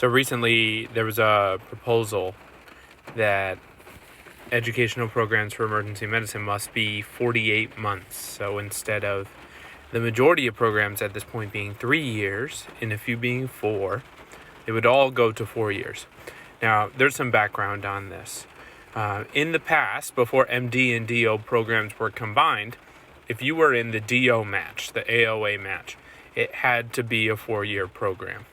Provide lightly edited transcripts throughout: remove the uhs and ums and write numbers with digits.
So recently there was a proposal that educational programs for emergency medicine must be 48 months. So instead of the majority of programs at this point being 3 years and a few being 4, they would all go to 4 years. Now, there's some background on this. In the past, before MD and DO programs were combined, if you were in the DO match, the AOA match, it had to be a 4-year program.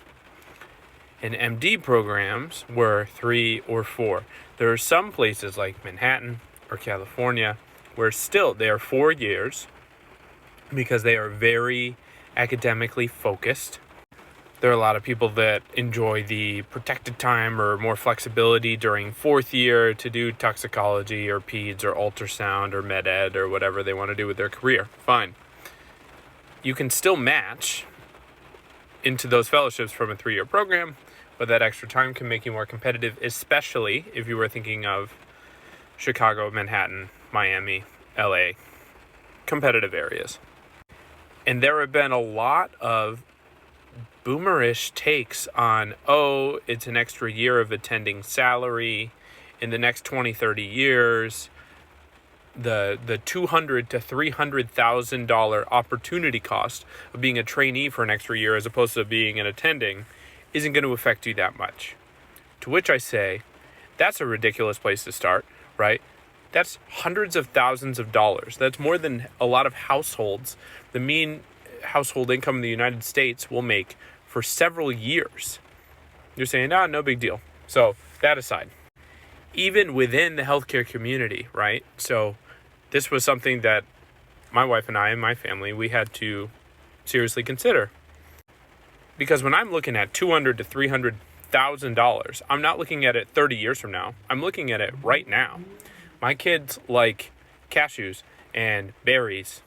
And MD programs were 3 or 4. There are some places like Manhattan or California where still they are 4 years because they are very academically focused. There are a lot of people that enjoy the protected time or more flexibility during 4th year to do toxicology or peds or ultrasound or med ed or whatever they want to do with their career. Fine. You can still match into those fellowships from a 3-year program, but that extra time can make you more competitive, especially if you were thinking of Chicago, Manhattan, Miami, LA, competitive areas. And there have been a lot of boomerish takes on, it's an extra year of attending salary. In the next 20, 30 years, the $200,000 to $300,000 opportunity cost of being a trainee for an extra year as opposed to being an attending isn't going to affect you that much. To which I say, that's a ridiculous place to start, right? That's hundreds of thousands of dollars. That's more than a lot of households. The mean household income in the United States will make for several years. You're saying, no big deal. So that aside, even within the healthcare community, right? So this was something that my wife and I and my family, we had to seriously consider. Because when I'm looking at $200,000 to $300,000, I'm not looking at it 30 years from now. I'm looking at it right now. My kids like cashews and berries.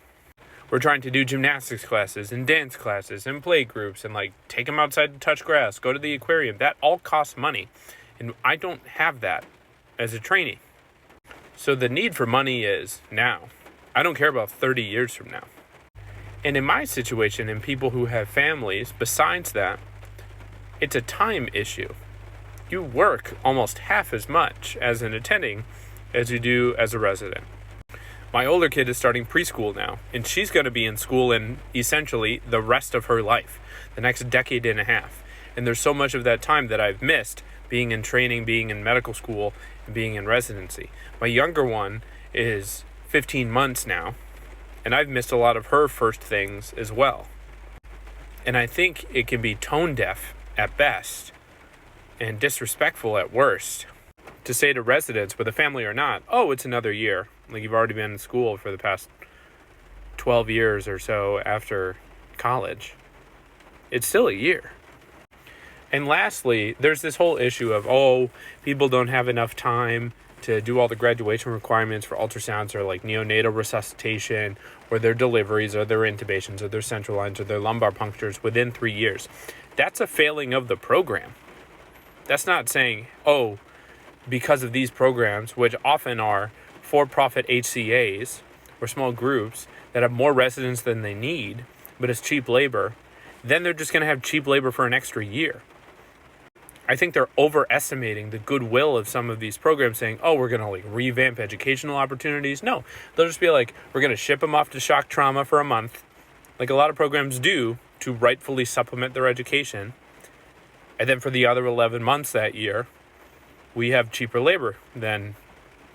We're trying to do gymnastics classes and dance classes and play groups and take them outside to touch grass, go to the aquarium. That all costs money. And I don't have that as a trainee. So the need for money is now. I don't care about 30 years from now. And in my situation, and people who have families, besides that, it's a time issue. You work almost half as much as an attending as you do as a resident. My older kid is starting preschool now, and she's going to be in school in essentially the rest of her life, the next decade and a half. And there's so much of that time that I've missed being in training, being in medical school, and being in residency. My younger one is 15 months now, and I've missed a lot of her first things as well. And I think it can be tone deaf at best and disrespectful at worst to say to residents, with a family or not, it's another year. You've already been in school for the past 12 years or so after college. It's still a year. And lastly, there's this whole issue of, people don't have enough time to do all the graduation requirements for ultrasounds or neonatal resuscitation or their deliveries or their intubations or their central lines or their lumbar punctures within 3 years. That's a failing of the program. That's not saying, because of these programs, which often are for-profit HCAs or small groups that have more residents than they need, but it's cheap labor, then they're just going to have cheap labor for an extra year. I think they're overestimating the goodwill of some of these programs saying, we're going to revamp educational opportunities. No, they'll just be we're going to ship them off to shock trauma for a month, like a lot of programs do to rightfully supplement their education. And then for the other 11 months that year, we have cheaper labor than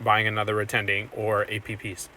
buying another attending or APPs.